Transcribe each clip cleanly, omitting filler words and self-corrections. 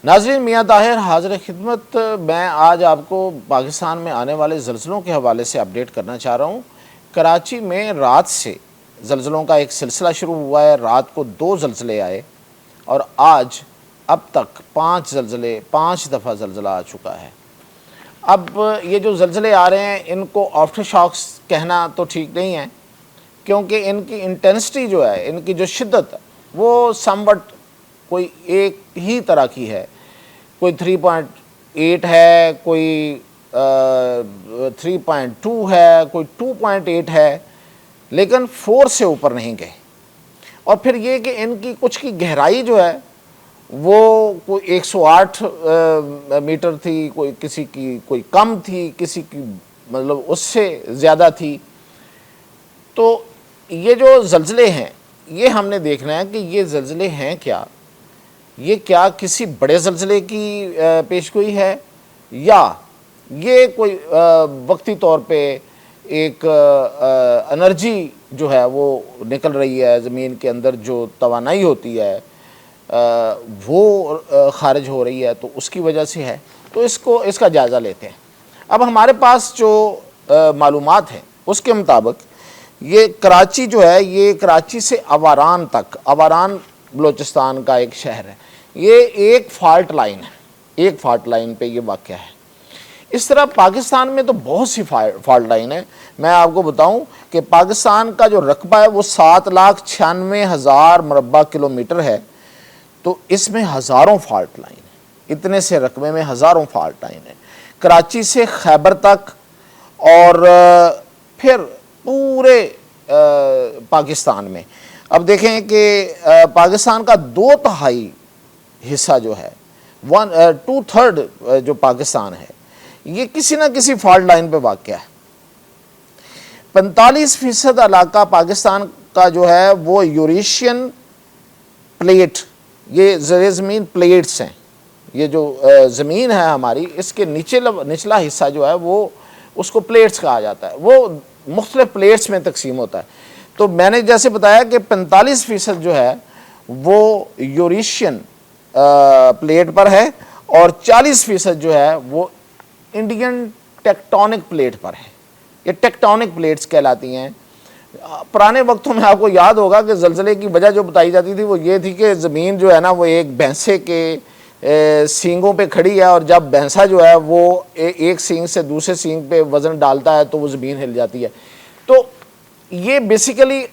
ناظرین، میاں طاہر حاضر خدمت۔ میں آج آپ کو پاکستان میں آنے والے زلزلوں کے حوالے سے اپڈیٹ کرنا چاہ رہا ہوں۔ کراچی میں رات سے زلزلوں کا ایک سلسلہ شروع ہوا ہے۔ رات کو 2 زلزلے آئے اور آج اب تک 5 دفعہ زلزلہ آ چکا ہے۔ اب یہ جو زلزلے آ رہے ہیں ان کو آفٹر شاکس کہنا تو ٹھیک نہیں ہے، کیونکہ ان کی انٹینسٹی جو ہے، ان کی جو شدت وہ سموٹ کوئی ایک ہی طرح کی ہے۔ کوئی 3.8 ہے، کوئی 3.2 ہے، کوئی 2.8 ہے، لیکن 4 سے اوپر نہیں گئے۔ اور پھر یہ کہ ان کی کچھ کی گہرائی جو ہے وہ کوئی 108 میٹر تھی، کوئی کسی کی کوئی کم تھی، کسی کی مطلب اس سے زیادہ تھی۔ تو یہ جو زلزلے ہیں یہ ہم نے دیکھنا ہے کہ یہ زلزلے ہیں کیا، یہ کیا کسی بڑے زلزلے کی پیشگوئی ہے، یا یہ کوئی وقتی طور پہ ایک انرجی جو ہے وہ نکل رہی ہے زمین کے اندر، جو توانائی ہوتی ہے وہ خارج ہو رہی ہے، تو اس کی وجہ سے ہے۔ تو اس کا جائزہ لیتے ہیں۔ اب ہمارے پاس جو معلومات ہیں اس کے مطابق یہ کراچی جو ہے، یہ کراچی سے آواران تک، آواران بلوچستان کا ایک شہر ہے، یہ ایک فالٹ لائن ہے، ایک فالٹ لائن پہ یہ واقع ہے۔ اس طرح پاکستان میں تو بہت سی فالٹ لائن ہے۔ میں آپ کو بتاؤں کہ پاکستان کا جو رقبہ ہے وہ 7,96,000 مربع کلومیٹر ہے، تو اس میں ہزاروں فالٹ لائن ہیں، اتنے سے رقبے میں ہزاروں فالٹ لائن ہیں، کراچی سے خیبر تک، اور پھر پورے پاکستان میں۔ اب دیکھیں کہ پاکستان کا 2/3 حصہ جو ہے، 2/3 جو پاکستان ہے، یہ کسی نہ کسی فالٹ لائن پہ واقع ہے۔ 45% علاقہ پاکستان کا جو ہے وہ یوریشین پلیٹ، یہ زیر زمین پلیٹس ہیں، یہ جو زمین ہے ہماری، اس کے نچلا حصہ جو ہے وہ اس کو پلیٹس کہا جاتا ہے، وہ مختلف پلیٹس میں تقسیم ہوتا ہے۔ تو میں نے جیسے بتایا کہ 45% جو ہے وہ یوریشین پلیٹ پر ہے، اور 40% جو ہے وہ انڈین ٹیکٹونک پلیٹ پر ہے۔ یہ ٹیکٹونک پلیٹس کہلاتی ہیں۔ پرانے وقتوں میں آپ کو یاد ہوگا کہ زلزلے کی وجہ جو بتائی جاتی تھی وہ یہ تھی کہ زمین جو ہے نا وہ ایک بھینسے کے سینگوں پہ کھڑی ہے، اور جب بھینسا جو ہے وہ ایک سینگ سے دوسرے سینگ پہ وزن ڈالتا ہے تو وہ زمین ہل جاتی ہے۔ تو یہ بیسیکلی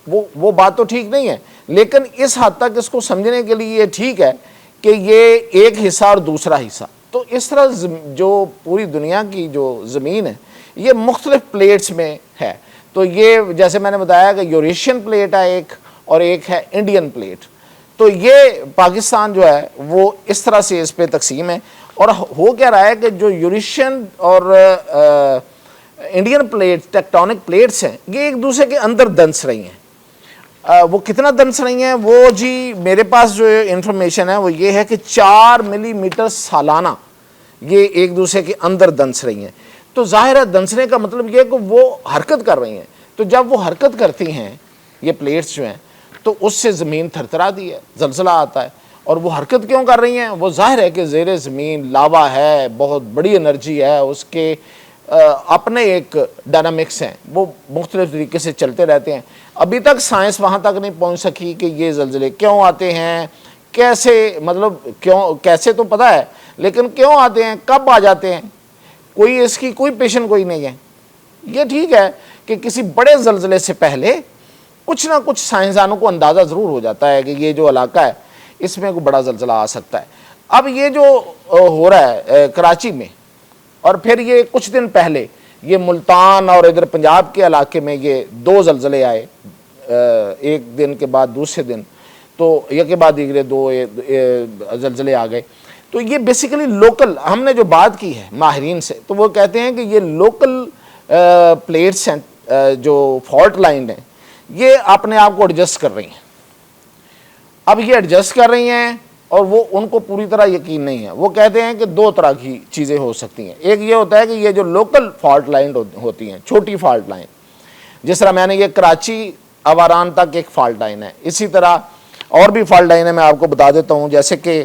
وہ بات تو ٹھیک نہیں ہے، لیکن اس حد تک اس کو سمجھنے کے لیے یہ ٹھیک ہے کہ یہ ایک حصہ اور دوسرا حصہ۔ تو اس طرح جو پوری دنیا کی جو زمین ہے یہ مختلف پلیٹس میں ہے۔ تو یہ جیسے میں نے بتایا کہ یوریشین پلیٹ ہے ایک، اور ایک ہے انڈین پلیٹ۔ تو یہ پاکستان جو ہے وہ اس طرح سے اس پہ تقسیم ہے۔ اور ہو کیا رہا ہے کہ جو یوریشین اور انڈین پلیٹ، ٹیکٹونک پلیٹس ہیں، یہ ایک دوسرے کے اندر دنس رہی ہیں۔ وہ کتنا دنس رہی ہیں، وہ جی میرے پاس جو انفارمیشن ہے وہ یہ ہے کہ 4 ملی میٹر سالانہ یہ ایک دوسرے کے اندر دنس رہی ہیں۔ تو ظاہر ہے دنسنے کا مطلب یہ ہے کہ وہ حرکت کر رہی ہیں۔ تو جب وہ حرکت کرتی ہیں یہ پلیٹس جو ہیں، تو اس سے زمین تھرتھراتی ہے، زلزلہ آتا ہے۔ اور وہ حرکت کیوں کر رہی ہیں؟ وہ ظاہر ہے کہ زیر زمین لاوا ہے، بہت بڑی انرجی ہے، اس کے اپنے ایک ڈائنامکس ہیں، وہ مختلف طریقے سے چلتے رہتے ہیں۔ ابھی تک سائنس وہاں تک نہیں پہنچ سکی کہ یہ زلزلے کیوں آتے ہیں، کیسے، مطلب کیسے تو پتہ ہے، لیکن کیوں آتے ہیں، کب آ جاتے ہیں، کوئی اس کی کوئی پیشن گوئی نہیں ہے۔ یہ ٹھیک ہے کہ کسی بڑے زلزلے سے پہلے کچھ نہ کچھ سائنسدانوں کو اندازہ ضرور ہو جاتا ہے کہ یہ جو علاقہ ہے اس میں کوئی بڑا زلزلہ آ سکتا ہے۔ اب یہ جو ہو رہا ہے کراچی میں، اور پھر یہ کچھ دن پہلے یہ ملتان اور ادھر پنجاب کے علاقے میں یہ 2 زلزلے آئے، ایک دن کے بعد دوسرے دن، تو ایک کے بعد دیگرے 2 زلزلے آ گئے۔ تو یہ بیسیکلی لوکل، ہم نے جو بات کی ہے ماہرین سے، تو وہ کہتے ہیں کہ یہ لوکل پلیٹس ہیں جو فالٹ لائن ہیں، یہ اپنے آپ کو ایڈجسٹ کر رہی ہیں۔ اب یہ ایڈجسٹ کر رہی ہیں اور وہ ان کو پوری طرح یقین نہیں ہے۔ وہ کہتے ہیں کہ 2 طرح کی چیزیں ہو سکتی ہیں۔ ایک یہ ہوتا ہے کہ یہ جو لوکل فالٹ لائن ہوتی ہیں، چھوٹی فالٹ لائن، جس طرح میں نے یہ کراچی آواران تک ایک فالٹ لائن ہے، اسی طرح اور بھی فالٹ لائن ہے، میں آپ کو بتا دیتا ہوں، جیسے کہ